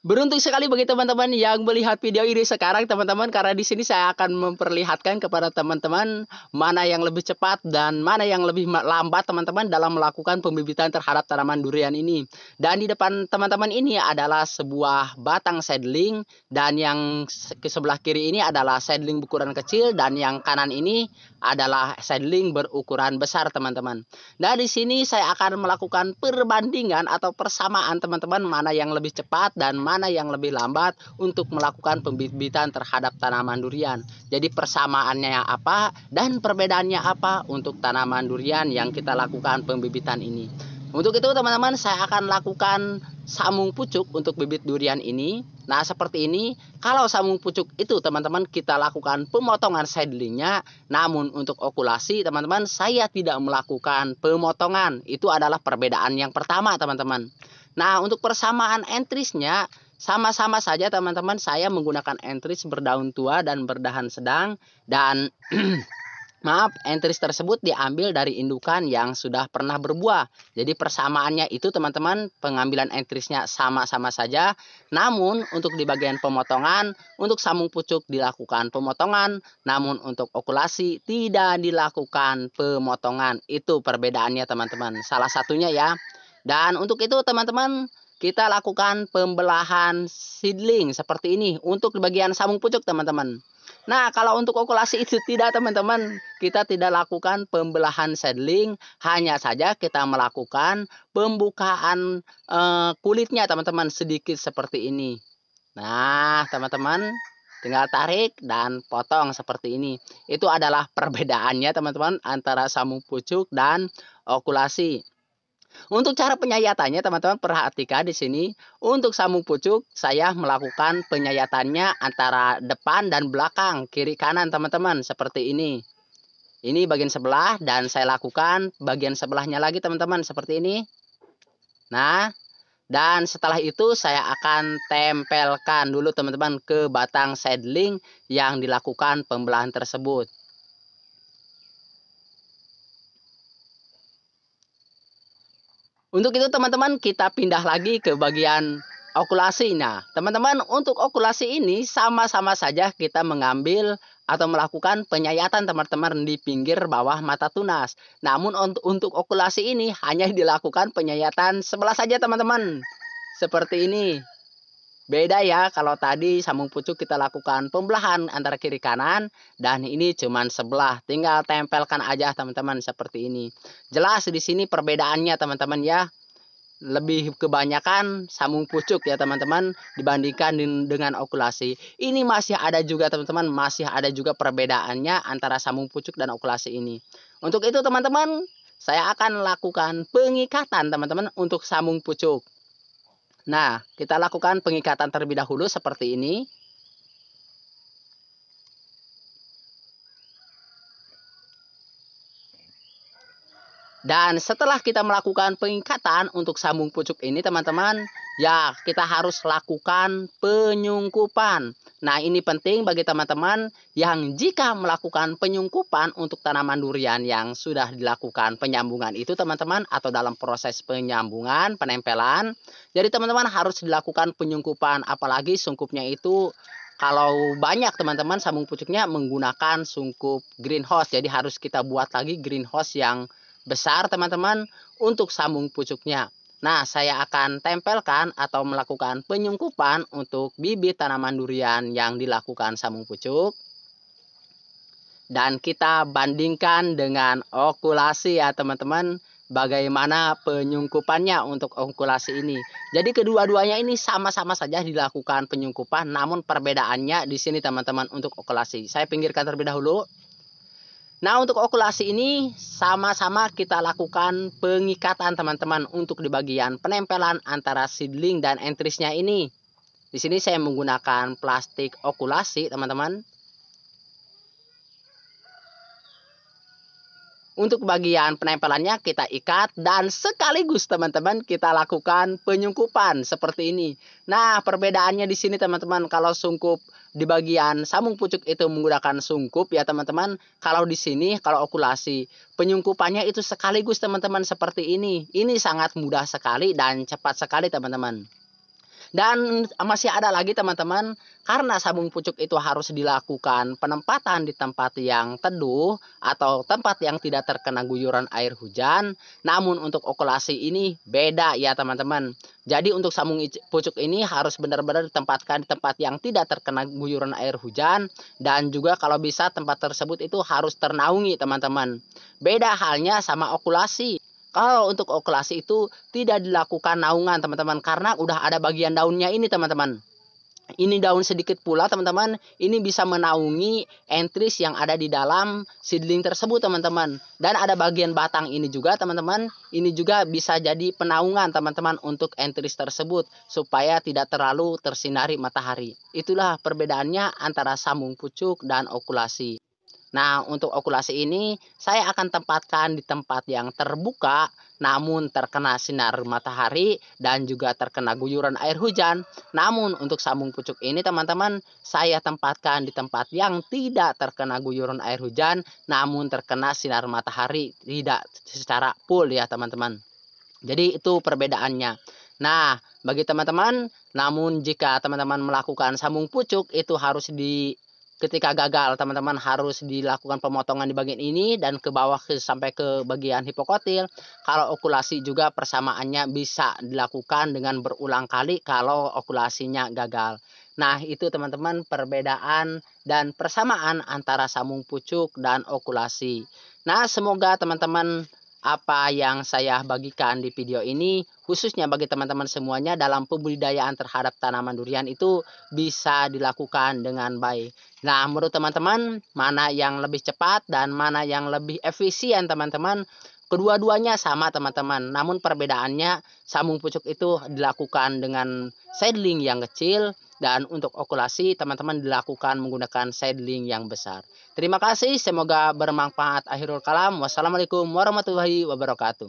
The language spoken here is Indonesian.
Beruntung sekali bagi teman-teman yang melihat video ini sekarang teman-teman, karena di sini saya akan memperlihatkan kepada teman-teman mana yang lebih cepat dan mana yang lebih lambat teman-teman dalam melakukan pembibitan terhadap tanaman durian ini. Dan di depan teman-teman ini adalah sebuah batang seedling, dan yang ke sebelah kiri ini adalah seedling berukuran kecil, dan yang kanan ini adalah seedling berukuran besar teman-teman. Nah, di sini saya akan melakukan perbandingan atau persamaan teman-teman mana yang lebih cepat dan mana yang lebih lambat untuk melakukan pembibitan terhadap tanaman durian. Jadi persamaannya apa dan perbedaannya apa untuk tanaman durian yang kita lakukan pembibitan ini. Untuk itu teman-teman, saya akan lakukan samung pucuk untuk bibit durian ini. Nah, seperti ini. Kalau samung pucuk itu teman-teman kita lakukan pemotongan seedlingnya, namun untuk okulasi teman-teman saya tidak melakukan pemotongan. Itu adalah perbedaan yang pertama teman-teman. Nah, untuk persamaan entrisnya sama-sama saja teman-teman, saya menggunakan entris berdaun tua dan berdahan sedang, dan maaf, entris tersebut diambil dari indukan yang sudah pernah berbuah. Jadi persamaannya itu teman-teman, pengambilan entrisnya sama-sama saja. Namun untuk di bagian pemotongan, untuk samung pucuk dilakukan pemotongan, namun untuk okulasi tidak dilakukan pemotongan. Itu perbedaannya teman-teman. Salah satunya ya. Dan untuk itu teman-teman, kita lakukan pembelahan seedling seperti ini untuk di bagian samung pucuk teman-teman. Nah, kalau untuk okulasi itu tidak teman-teman, kita tidak lakukan pembelahan seedling, hanya saja kita melakukan pembukaan kulitnya teman-teman sedikit seperti ini. Nah, teman-teman tinggal tarik dan potong seperti ini. Itu adalah perbedaannya teman-teman antara samung pucuk dan okulasi. Untuk cara penyayatannya teman-teman perhatikan di sini. Untuk samung pucuk saya melakukan penyayatannya antara depan dan belakang, kiri kanan teman-teman seperti ini. Ini bagian sebelah dan saya lakukan bagian sebelahnya lagi teman-teman seperti ini. Nah, dan setelah itu saya akan tempelkan dulu teman-teman ke batang seedling yang dilakukan pembelahan tersebut. Untuk itu teman-teman kita pindah lagi ke bagian okulasi. Nah teman-teman, untuk okulasi ini sama-sama saja kita mengambil atau melakukan penyayatan teman-teman di pinggir bawah mata tunas. Namun untuk okulasi ini hanya dilakukan penyayatan sebelah saja teman-teman. Seperti ini. Beda ya, kalau tadi samung pucuk kita lakukan pembelahan antara kiri kanan, dan ini cuman sebelah. Tinggal tempelkan aja teman-teman seperti ini. Jelas di sini perbedaannya teman-teman ya. Lebih kebanyakan samung pucuk ya teman-teman dibandingkan dengan okulasi. Ini masih ada juga teman-teman, masih ada juga perbedaannya antara samung pucuk dan okulasi ini. Untuk itu teman-teman, saya akan lakukan pengikatan teman-teman untuk samung pucuk. Nah, kita lakukan pengikatan terlebih dahulu seperti ini. Dan setelah kita melakukan pengikatan untuk samung pucuk ini teman-teman, ya kita harus lakukan penyungkupan. Nah, ini penting bagi teman-teman yang jika melakukan penyungkupan untuk tanaman durian yang sudah dilakukan penyambungan itu teman-teman, atau dalam proses penyambungan, penempelan. Jadi teman-teman harus dilakukan penyungkupan, apalagi sungkupnya itu kalau banyak teman-teman samung pucuknya menggunakan sungkup greenhouse. Jadi harus kita buat lagi greenhouse yang besar teman-teman untuk samung pucuknya. Nah, saya akan tempelkan atau melakukan penyungkupan untuk bibit tanaman durian yang dilakukan samung pucuk. Dan kita bandingkan dengan okulasi ya teman-teman, bagaimana penyungkupannya untuk okulasi ini. Jadi kedua-duanya ini sama-sama saja dilakukan penyungkupan, namun perbedaannya di sini teman-teman untuk okulasi. Saya pinggirkan terlebih dahulu. Nah, untuk okulasi ini sama-sama kita lakukan pengikatan teman-teman untuk di bagian penempelan antara seedling dan entrisnya ini. Di sini saya menggunakan plastik okulasi teman-teman. Untuk bagian penempelannya kita ikat dan sekaligus teman-teman kita lakukan penyungkupan seperti ini. Nah, perbedaannya di sini teman-teman, kalau sungkup di bagian samung pucuk itu menggunakan sungkup ya teman-teman. Kalau di sini kalau okulasi penyungkupannya itu sekaligus teman-teman seperti ini. Ini sangat mudah sekali dan cepat sekali teman-teman. Dan masih ada lagi teman-teman, karena sabung pucuk itu harus dilakukan penempatan di tempat yang teduh atau tempat yang tidak terkena guyuran air hujan. Namun untuk okulasi ini beda ya teman-teman. Jadi untuk sabung pucuk ini harus benar-benar ditempatkan di tempat yang tidak terkena guyuran air hujan. Dan juga kalau bisa tempat tersebut itu harus ternaungi teman-teman. Beda halnya sama okulasi. Kalau untuk okulasi itu tidak dilakukan naungan teman-teman, karena udah ada bagian daunnya ini teman-teman. Ini daun sedikit pula teman-teman, ini bisa menaungi entris yang ada di dalam seedling tersebut teman-teman. Dan ada bagian batang ini juga teman-teman, ini juga bisa jadi penaungan teman-teman untuk entris tersebut supaya tidak terlalu tersinari matahari. Itulah perbedaannya antara sabung pucuk dan okulasi. Nah, untuk okulasi ini saya akan tempatkan di tempat yang terbuka namun terkena sinar matahari dan juga terkena guyuran air hujan. Namun untuk sabung pucuk ini teman-teman, saya tempatkan di tempat yang tidak terkena guyuran air hujan namun terkena sinar matahari tidak secara full ya teman-teman. Jadi itu perbedaannya. Nah, bagi teman-teman, namun jika teman-teman melakukan sabung pucuk itu harus ketika gagal teman-teman harus dilakukan pemotongan di bagian ini dan ke bawah sampai ke bagian hipokotil. Kalau okulasi juga persamaannya bisa dilakukan dengan berulang kali kalau okulasinya gagal. Nah, itu teman-teman perbedaan dan persamaan antara sabung pucuk dan okulasi. Nah, semoga teman-teman apa yang saya bagikan di video ini khususnya bagi teman-teman semuanya dalam pembudidayaan terhadap tanaman durian itu bisa dilakukan dengan baik. Nah, menurut teman-teman mana yang lebih cepat dan mana yang lebih efisien teman-teman? Kedua-duanya sama teman-teman, namun perbedaannya sabung pucuk itu dilakukan dengan seedling yang kecil dan untuk okulasi teman-teman dilakukan menggunakan seedling yang besar. Terima kasih, semoga bermanfaat. Akhirul kalam. Wassalamualaikum warahmatullahi wabarakatuh.